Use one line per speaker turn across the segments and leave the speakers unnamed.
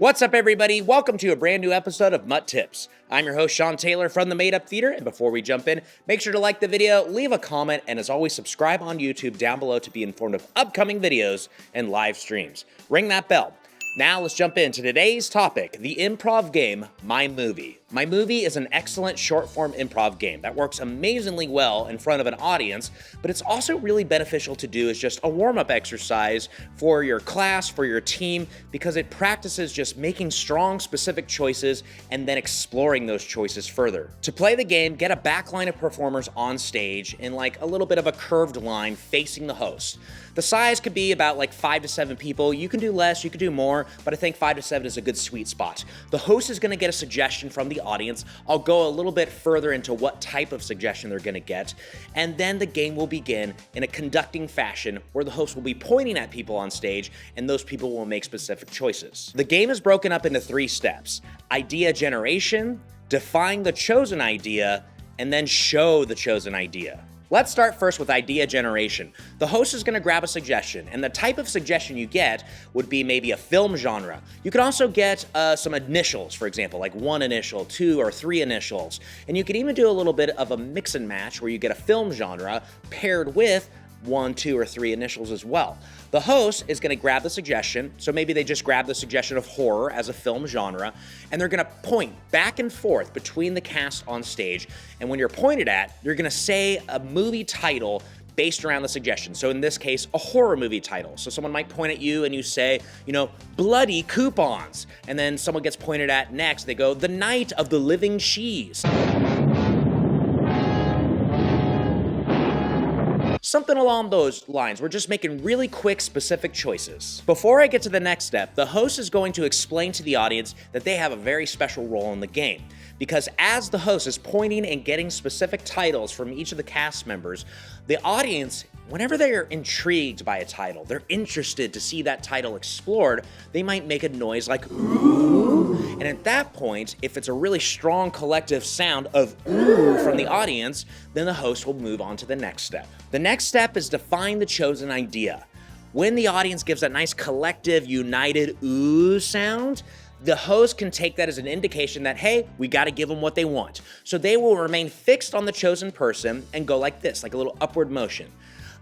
What's up, everybody? Welcome to a brand new episode of MUT Tips. I'm your host, Sean Taylor from the Made Up Theater, and before we jump in, make sure to like the video, leave a comment, and as always, subscribe on YouTube down below to be informed of upcoming videos and live streams. Ring that bell. Now let's jump into today's topic, the improv game, My Movie. My Movie is an excellent short-form improv game that works amazingly well in front of an audience, but it's also really beneficial to do as just a warm-up exercise for your class, for your team, because it practices just making strong, specific choices and then exploring those choices further. To play the game, get a back line of performers on stage in like a little bit of a curved line facing the host. The size could be about like 5 to 7 people. You can do less, you can do more, but I think 5 to 7 is a good sweet spot. The host is gonna get a suggestion from the audience. I'll go a little bit further into what type of suggestion they're gonna get, and then the game will begin in a conducting fashion where the host will be pointing at people on stage and those people will make specific choices. The game is broken up into 3 steps: idea generation, define the chosen idea, and then show the chosen idea. Let's start first with idea generation. The host is gonna grab a suggestion, and the type of suggestion you get would be maybe a film genre. You could also get some initials, for example, like 1 initial, 2 or 3 initials. And you could even do a little bit of a mix and match where you get a film genre paired with 1, 2, or 3 initials as well. The host is gonna grab the suggestion, so maybe they just grab the suggestion of horror as a film genre, and they're gonna point back and forth between the cast on stage, and when you're pointed at, you're gonna say a movie title based around the suggestion. So in this case, a horror movie title. So someone might point at you and you say, bloody coupons. And then someone gets pointed at next, they go, The Night of the Living Cheese. Something along those lines. We're just making really quick, specific choices. Before I get to the next step, the host is going to explain to the audience that they have a very special role in the game. Because as the host is pointing and getting specific titles from each of the cast members, the audience, whenever they are intrigued by a title, they're interested to see that title explored, they might make a noise like ooh. And at that point, if it's a really strong collective sound of ooh from the audience, then the host will move on to the next step. The next step is define the chosen idea. When the audience gives that nice collective united ooh sound, the host can take that as an indication that, hey, we gotta give them what they want. So they will remain fixed on the chosen person and go like this, like a little upward motion.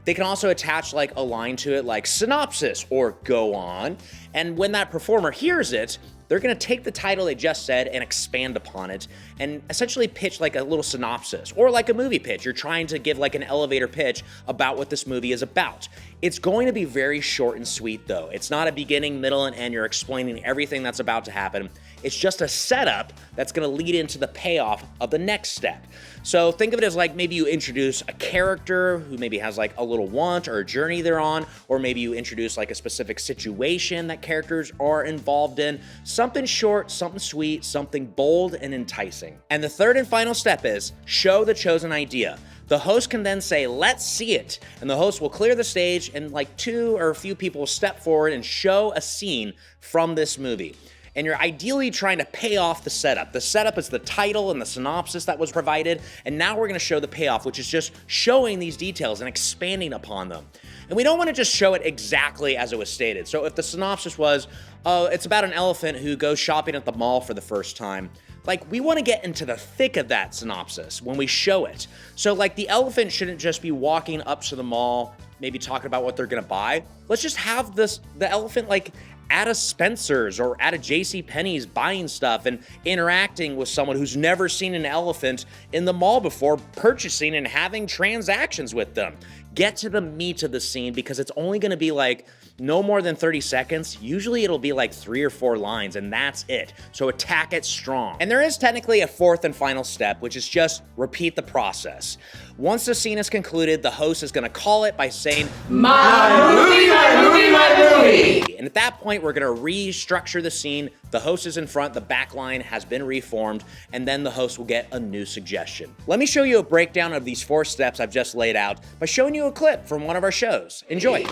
They can also attach like a line to it like synopsis or go on. And when that performer hears it, they're gonna take the title they just said and expand upon it and essentially pitch like a little synopsis or like a movie pitch. You're trying to give like an elevator pitch about what this movie is about. It's going to be very short and sweet though. It's not a beginning, middle, and end. You're explaining everything that's about to happen. It's just a setup that's gonna lead into the payoff of the next step. So think of it as like maybe you introduce a character who maybe has like a little want or a journey they're on, or maybe you introduce like a specific situation that characters are involved in. Something short, something sweet, something bold and enticing. And the third and final step is show the chosen idea. The host can then say, let's see it. And the host will clear the stage and like 2 or a few people will step forward and show a scene from this movie. And you're ideally trying to pay off the setup. The setup is the title and the synopsis that was provided, and now we're gonna show the payoff, which is just showing these details and expanding upon them. And we don't wanna just show it exactly as it was stated. So if the synopsis was, it's about an elephant who goes shopping at the mall for the first time, like we wanna get into the thick of that synopsis when we show it. So like the elephant shouldn't just be walking up to the mall, maybe talking about what they're gonna buy. Let's just have the elephant like at a Spencer's or at a JCPenney's buying stuff and interacting with someone who's never seen an elephant in the mall before, purchasing and having transactions with them. Get to the meat of the scene because it's only gonna be like no more than 30 seconds. Usually it'll be like 3 or 4 lines and that's it. So attack it strong. And there is technically a fourth and final step, which is just repeat the process. Once the scene is concluded, the host is gonna call it by saying, My movie, my movie, my movie. And at that point, we're gonna restructure the scene. The host is in front, the back line has been reformed, and then the host will get a new suggestion. Let me show you a breakdown of these 4 steps I've just laid out by showing you a clip from one of our shows. Enjoy.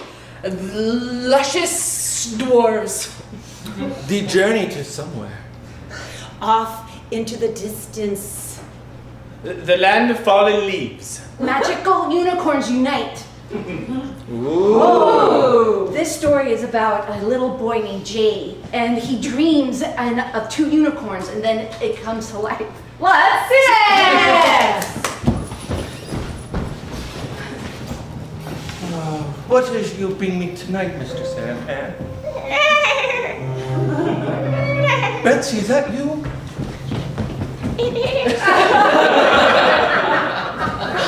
Luscious dwarves.
The journey to somewhere.
Off into the distance.
The land of fallen leaves.
Magical unicorns unite. This story is about a little boy named Jay, and he dreams of two unicorns, and then it comes to life. Let's see it!
What is you bring me tonight, Mr. Sandman? Betsy, is that you?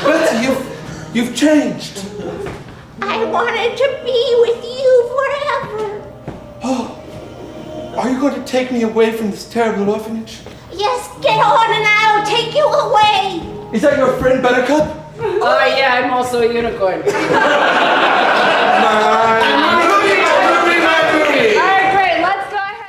Betsy, you've changed.
I wanted to be with you forever.
Oh, are you going to take me away from this terrible orphanage?
Yes, get on and I'll take you away.
Is that your friend Buttercup?
Oh yeah, I'm also a unicorn.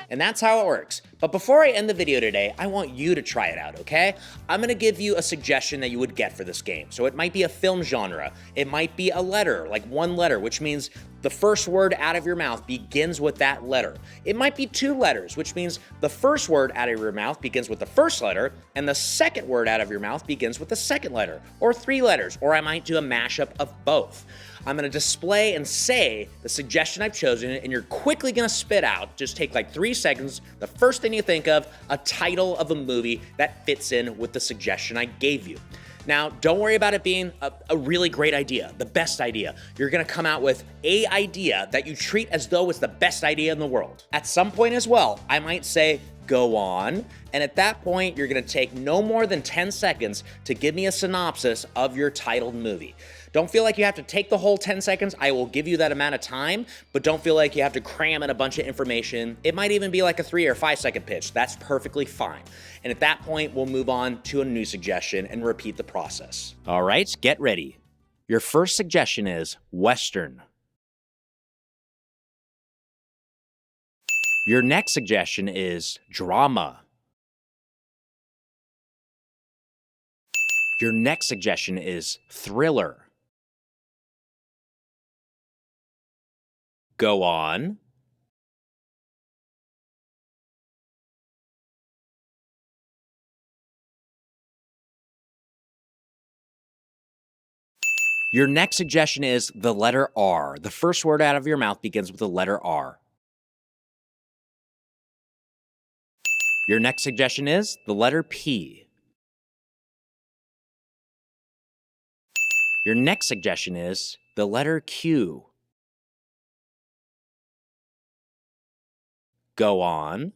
And that's how it works. But before I end the video today, I want you to try it out, okay? I'm gonna give you a suggestion that you would get for this game. So it might be a film genre. It might be a letter, like one letter, which means the first word out of your mouth begins with that letter. It might be two letters, which means the first word out of your mouth begins with the first letter, and the second word out of your mouth begins with the second letter, or three letters, or I might do a mashup of both. I'm gonna display and say the suggestion I've chosen, and you're quickly gonna spit out, just take like 3 seconds, the first thing you think of, a title of a movie that fits in with the suggestion I gave you. Now, don't worry about it being a really great idea, the best idea. You're gonna come out with a idea that you treat as though it's the best idea in the world. At some point as well, I might say, go on, and at that point, you're gonna take no more than 10 seconds to give me a synopsis of your titled movie. Don't feel like you have to take the whole 10 seconds. I will give you that amount of time, but don't feel like you have to cram in a bunch of information. It might even be like a 3 or 5 second pitch. That's perfectly fine. And at that point, we'll move on to a new suggestion and repeat the process. All right, get ready. Your first suggestion is Western. Your next suggestion is drama. Your next suggestion is thriller. Go on. Your next suggestion is the letter R. The first word out of your mouth begins with the letter R. Your next suggestion is the letter P. Your next suggestion is the letter Q. Go on.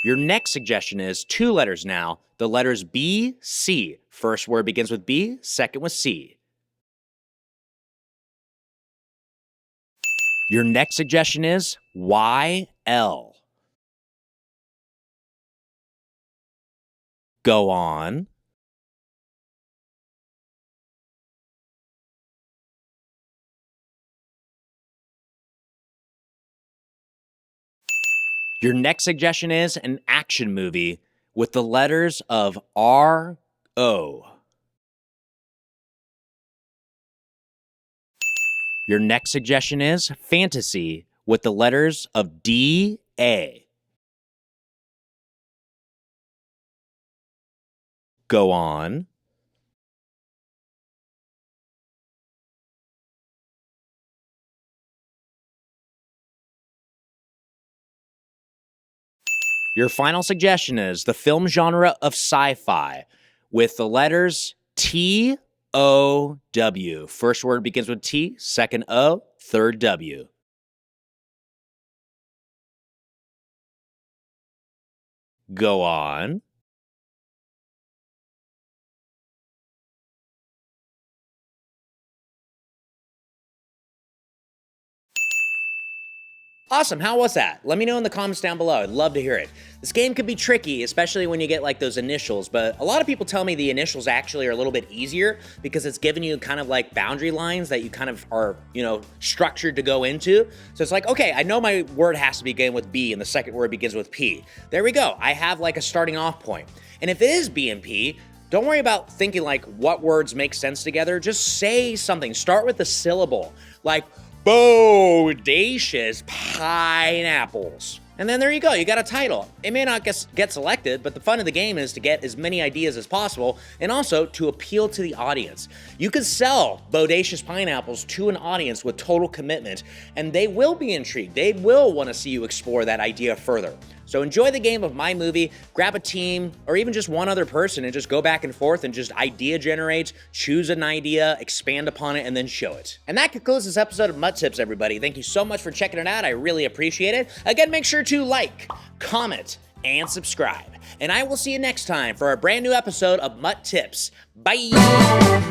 Your next suggestion is 2 letters now, the letters B, C. First word begins with B, second with C. Your next suggestion is Y, L. Go on. Your next suggestion is an action movie with the letters of R, O. Your next suggestion is fantasy with the letters of D, A. Go on. Your final suggestion is the film genre of sci-fi with the letters T, O, W. First word begins with T, second O, third W. Go on. Awesome, how was that? Let me know in the comments down below, I'd love to hear it. This game can be tricky, especially when you get like those initials, but a lot of people tell me the initials actually are a little bit easier because it's giving you kind of like boundary lines that you kind of are, structured to go into. So it's like, okay, I know my word has to begin with B and the second word begins with P. There we go, I have like a starting off point. And if it is B and P, don't worry about thinking like what words make sense together, just say something. Start with the syllable, like bodacious pineapples. And then there you go, you got a title. It may not get selected, but the fun of the game is to get as many ideas as possible and also to appeal to the audience. You could sell bodacious pineapples to an audience with total commitment, and they will be intrigued. They will want to see you explore that idea further. So enjoy the game of My Movie, grab a team, or even just one other person and just go back and forth and just idea generate, choose an idea, expand upon it, and then show it. And that concludes this episode of MUT Tips, everybody. Thank you so much for checking it out. I really appreciate it. Again, make sure to like, comment, and subscribe. And I will see you next time for a brand new episode of MUT Tips. Bye!